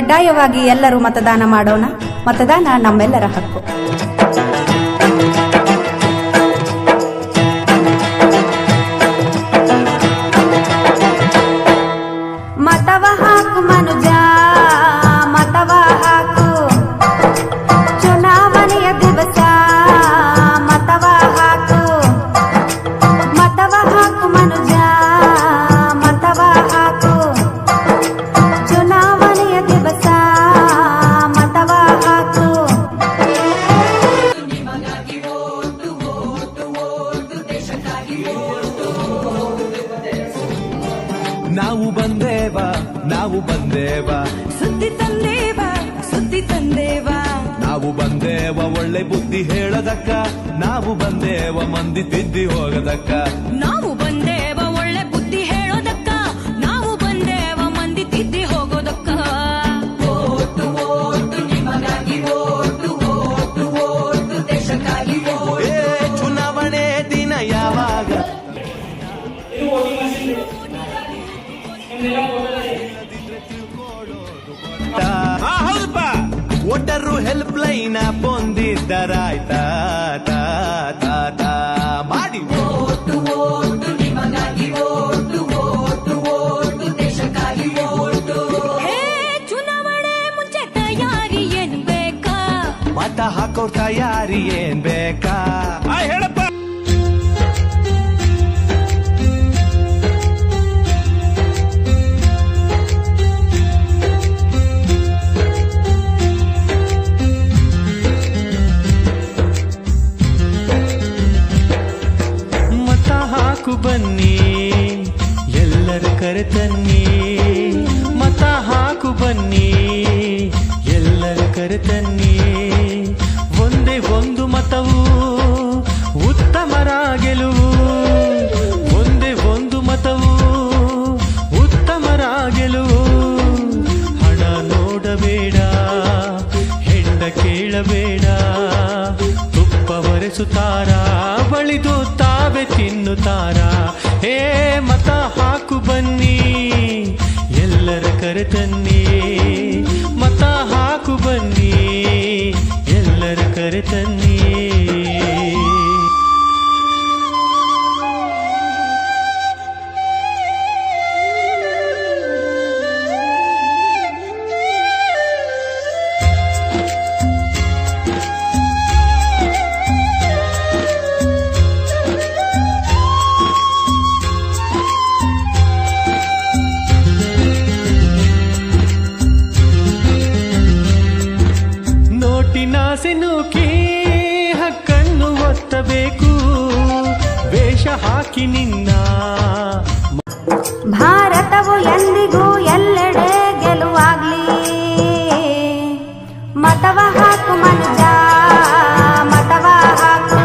ಕಡ್ಡಾಯವಾಗಿ ಎಲ್ಲರೂ ಮತದಾನ ಮಾಡೋಣ. ಮತದಾನ ನಮ್ಮೆಲ್ಲರ ಹಕ್ಕು. ಮತವ ಹಾಕು ಮನುಜ, ಮತವ ಹಾಕು, ಚುನಾವಣೆಯ ದಿವಸ ಮತವ ಹಾಕು. ಮತವ ಹಾಕು ಮನುಜ, ಮತವ ಹಾಕು, ಚುನಾವಣೆಯ ದಿವಸ ಮತವ ಹಾಕು. ನಾವು ಬಂದೇವ, ನಾವು ಬಂದೇವ, ಸುದ್ದಿ ತಂದೇವ, ಸುದ್ದಿ ತಂದೇವ. ನಾವು ಬಂದೇವ ಒಳ್ಳೆ ಬುದ್ಧಿ ಹೇಳದಕ್ಕ, ನಾವು ಬಂದೇವ ಮಂದಿ ತಿದ್ದಿ ಹೋಗದಕ್ಕ. ನಾವು ಬಂದೇವ ಒಳ್ಳೆ ಬುದ್ಧಿ ಹೇಳೋದಕ್ಕ, ನಾವು ಬಂದೇವ ಮಂದಿ ತಿದ್ದಿ ಹೋಗೋದಕ್ಕ. ಓಟು ಓಟು ನಿಮಗಾಗಿ, ಓಟು ಓಟು ಓಟು ದೇಶಕ್ಕಾಗಿ. ಏ ಚುನಾವಣೆ ದಿನ ಯಾವಾಗ? ಒಟ್ಟರು ಹೆಲ್ಪ್ ಲೈನ್ ಬಂದಿದ್ದರಾಯ್ತಾ ಮಾಡಿ. ಓಟು ಓಟು ನಿಮಗಾಗಿ, ಓಟು ಓಟು ಓಟು ದೇಶಕ್ಕಾಗಿ. ಓಟು ಚುನಾವಣೆ ಮುಂಚೆ ತಯಾರಿ ಏನ್ ಬೇಕಾ? ಮತ ಹಾಕೋ ತಯಾರಿ ಏನ್ ಬೇಕಾ? ಹೇಳಪ್ಪ. ಬನ್ನಿ ಎಲ್ಲರ ಕರೆತನ್ನಿ, ಮತ ಹಾಕು ಬನ್ನಿ ಎಲ್ಲರ ಕರೆತನ್ನಿ. ಒಂದೇ ಒಂದು ಮತವು ಉತ್ತಮರ ಗೆಲುವು, ಒಂದೇ ಒಂದು ಮತವು ಉತ್ತಮರ ಗೆಲುವು. ಹಣ ನೋಡಬೇಡ, ಹೆಂಡ ಕೇಳಬೇಡ, ತುಪ್ಪ ಒರೆಸುತ್ತಾರ ಬಳಿದು ತಾವೇ ತಿನ್ನುತ್ತಾರ. ಹೇ ಮತ ಹಾಕು ಬನ್ನಿ ಎಲ್ಲರ ಕರೆತನ್ನಿ, ಮತ ಹಾಕು ಬನ್ನಿ ಎಲ್ಲರ ಕರೆತನ್ನಿ. ನೂಕಿ ಹಕ್ಕನ್ನು ಒತ್ತಬೇಕು, ವೇಷ ಹಾಕಿ ನಿನ್ನ. ಭಾರತವು ಎಂದಿಗೂ ಎಲ್ಲೆಡೆ ಗೆಲುವಾಗ್ಲಿ. ಮತವ ಹಾಕು ಮನುಜ, ಮತವ ಹಾಕು,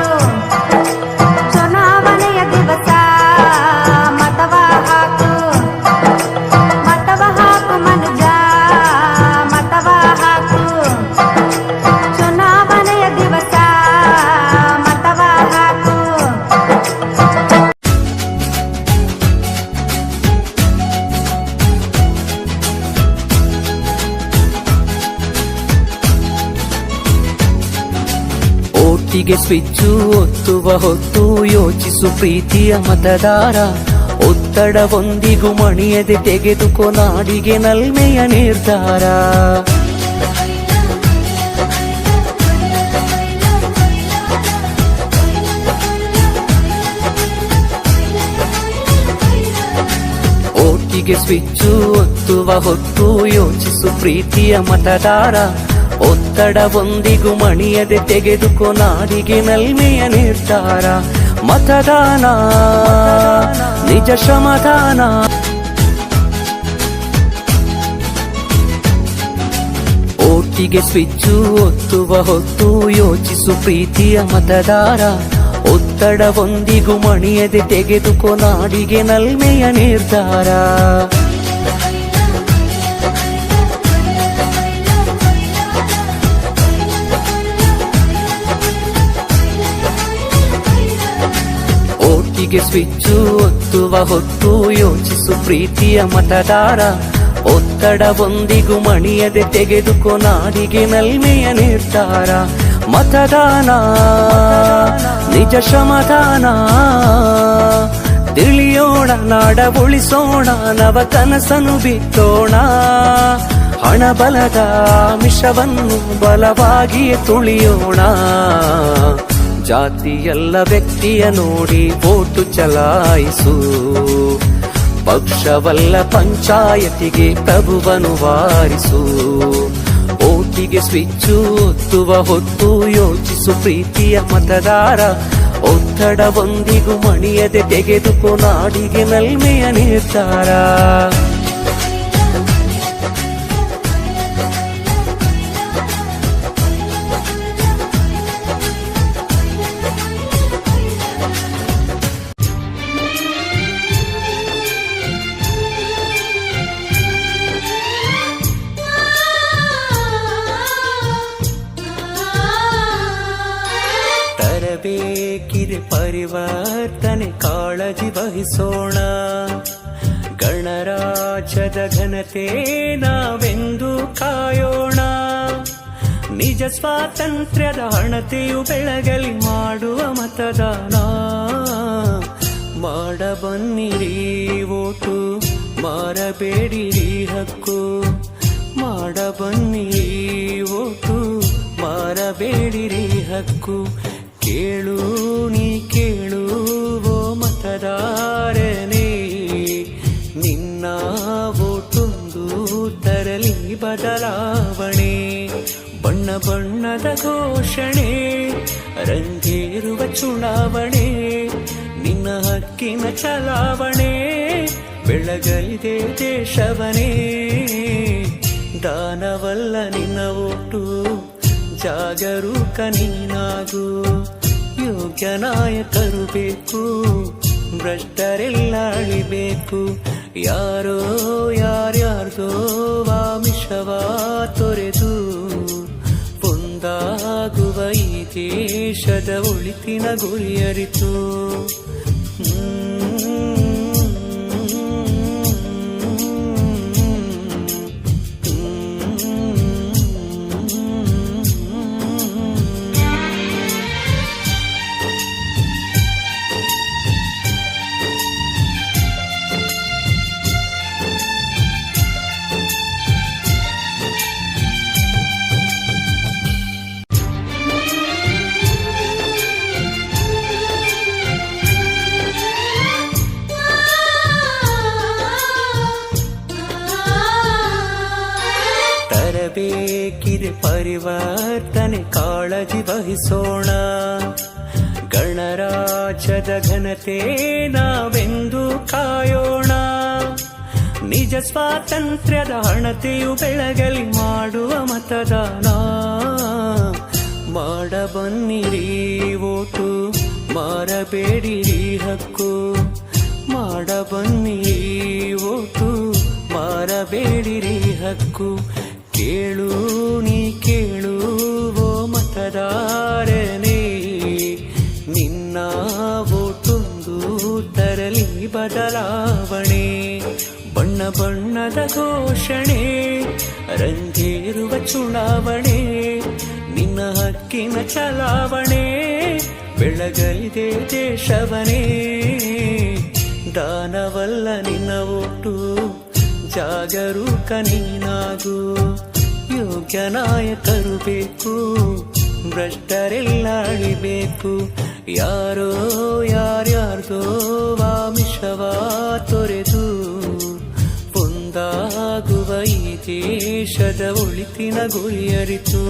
ಚುನಾವಣೆಯ ದಿವಸ ಮತವ ಹಾಕು. ಮತವ ಹಾಕು ಮನುಜ, ಮತವ ಹಾಕು, ಚುನಾವಣೆಯ ದಿವಸ ಮತವ ಹಾಕು. ಓಟಿಗೆ ಸ್ವಿಚ್ಚು ಒತ್ತುವ ಹೊತ್ತು ಯೋಚಿಸು ಪ್ರೀತಿಯ ಮತದಾರ. ಒತ್ತಡವೊಂದಿಗೂ ಮಣಿಯದೆ ತೆಗೆದುಕೋ ನಾಡಿಗೆ ನಲ್ಮೆಯ ನಿರ್ಧಾರ. ಓಟಿಗೆ ಸ್ವಿಚ್ಚು ಒತ್ತುವ ಹೊತ್ತು ಯೋಚಿಸು ಪ್ರೀತಿಯ ಮತದಾರ. ಒತ್ತಡವೊಂದಿಗೂ ಮಣಿಯದೆ ತೆಗೆದುಕೋ ನಾಡಿಗೆ ನಲ್ಮೆಯ ನಿರ್ಧಾರ. ಮತದಾನ ನಿಜ ಶ್ರಮದಾನ. ಓಟಿಗೆ ಸ್ವಿಚ್ಚು ಒತ್ತುವ ಹೊತ್ತು ಯೋಚಿಸು ಪ್ರೀತಿಯ ಮತದಾರ. ಒತ್ತಡವೊಂದಿಗೂ ಮಣಿಯದೆ ತೆಗೆದುಕೋ ನಾಡಿಗೆ ನಲ್ಮೆಯ ನಿರ್ಧಾರ. ಓಟಿಗೆ ಸ್ವಿಚ್ಚು ಒತ್ತುವ ಹೊತ್ತು ಯೋಚಿಸು ಪ್ರೀತಿಯ ಮತದಾರ. ಒತ್ತಡವೊಂದಿಗೂ ಮಣಿಯದೆ ತೆಗೆದುಕೋ ನಾಡಿಗೆ ನಲ್ಮೆಯ ನಿರ್ಧಾರ. ಮತದಾನ ನಿಜ ಶ್ರಮದಾನ, ತಿಳಿಯೋಣ ನಾಡ ಉಳಿಸೋಣ, ನವ ಕನಸನು ಬಿತ್ತೋಣ. ಹಣಬಲದ ಮಿಷವನ್ನು ಬಲವಾಗಿಯೇ ತುಳಿಯೋಣ. ಜಾತಿಯಲ್ಲ ವ್ಯಕ್ತಿಯ ನೋಡಿ ವೋಟು ಚಲಾಯಿಸು, ಪಕ್ಷವಲ್ಲ ಪಂಚಾಯತಿಗೆ ಪ್ರಭುವನು ವಾರಿಸು. ಓಟಿಗೆ ಸ್ವಿಚ್ಚು ಒತ್ತುವ ಹೊತ್ತು ಯೋಚಿಸು ಪ್ರೀತಿಯ ಮತದಾರ. ಒತ್ತಡವೊಂದಿಗೂ ಮಣಿಯದೆ ತೆಗೆದುಕೋ ನಾಡಿಗೆ ನಲ್ಮೆಯ ನಿರ್ಧಾರ. ತರಬೇಕಿದೆ ಪರಿವರ್ತನೆ, ಕಾಳಜಿ ವಹಿಸೋಣ. ಗಣರಾಜ್ಯದ ಘನತೆ ನಾವೆಂದು ಕಾಯೋಣ. ನಿಜ ಸ್ವಾತಂತ್ರ್ಯದ ಹಣತೆಯು ಬೆಳಗಲಿ ಮಾಡುವ ಮತದಾನ. ಮಾಡಬನ್ನಿರಿ ಓಟು, ಮಾರಬೇಡಿರಿ ಹಕ್ಕು. ಮಾಡಬನ್ನಿರಿ ಓಟು, ಮಾರಬೇಡಿರಿ ಹಕ್ಕು. ಕೇಳು ನೀ ಕೇಳುವೋ ಮತದಾರನೇ, ನಿನ್ನ ಓಟೊಂದು ತರಲಿ ಬದಲಾವಣೆ. ಬಣ್ಣ ಬಣ್ಣದ ಘೋಷಣೆ ರಂಗೇರುವ ಚುನಾವಣೆ, ನಿನ್ನ ಹಕ್ಕಿನ ಚಲಾವಣೆ ಬೆಳಗಲಿದೆ ದೇಶವನೇ. ದಾನವಲ್ಲ ನಿನ್ನ ಓಟು, ಜಾಗರೂಕ ನೀನಾಗು. ಯೋಗ್ಯ ನಾಯಕರು ಬೇಕು, ಭ್ರಷ್ಟರೆಲ್ಲ ಅಳಿಬೇಕು. ಯಾರೋ ಯಾರ್ಯಾರ್ದೋ ವಾಮಿಷವ ತೊರೆದು ಒಂದಾಗುವ ಈ ದೇಶದ ಒಳಿತಿನ ಗುರಿಯರಿತು. ತರಬೇಕಿದೆ ಪರಿವರ್ತನೆ, ಕಾಳಜಿ ವಹಿಸೋಣ. ಗಣರಾಜ್ಯದ ಘನತೆ ನಾವೆಂದು ಕಾಯೋಣ. ನಿಜ ಸ್ವಾತಂತ್ರ್ಯದ ಹಣತೆಯು ಬೆಳಗಲಿ ಮಾಡುವ ಮತದಾನ. ಮಾಡಬನ್ನಿರಿ ಓಟು, ಮಾರಬೇಡಿರಿ ಹಕ್ಕು. ಮಾಡಬನ್ನಿರಿ ಓಟು, ಮಾರಬೇಡಿರಿ ಹಕ್ಕು. ಕೇಳು ನೀ ಕೇಳುವೋ ಮತದಾರನೇ, ನಿನ್ನ ಓಟೊಂದು ತರಲಿ ಬದಲಾವಣೆ. ಬಣ್ಣ ಬಣ್ಣದ ಘೋಷಣೆ ರಂಗೇರುವ ಚುನಾವಣೆ, ನಿನ್ನ ಹಕ್ಕಿನ ಚಲಾವಣೆ ಬೆಳಗಲಿದೆ ದೇಶವನೇ. ದಾನವಲ್ಲ ನಿನ್ನ ಓಟು, ಜಾಗರೂಕ ನೀನಾಗು. ಯೋಗ್ಯ ನಾಯಕರು ಬೇಕು, ಭ್ರಷ್ಟರೆಲ್ಲ ಅಳಿಬೇಕು. ಯಾರೋ ಯಾರ್ಯಾರ್ದೋ ವಾಮಿಷವ ತೊರೆದು ಒಂದಾಗುವ ಈ ದೇಶದ ಒಳಿತಿನ ಗುರಿಯರಿತು.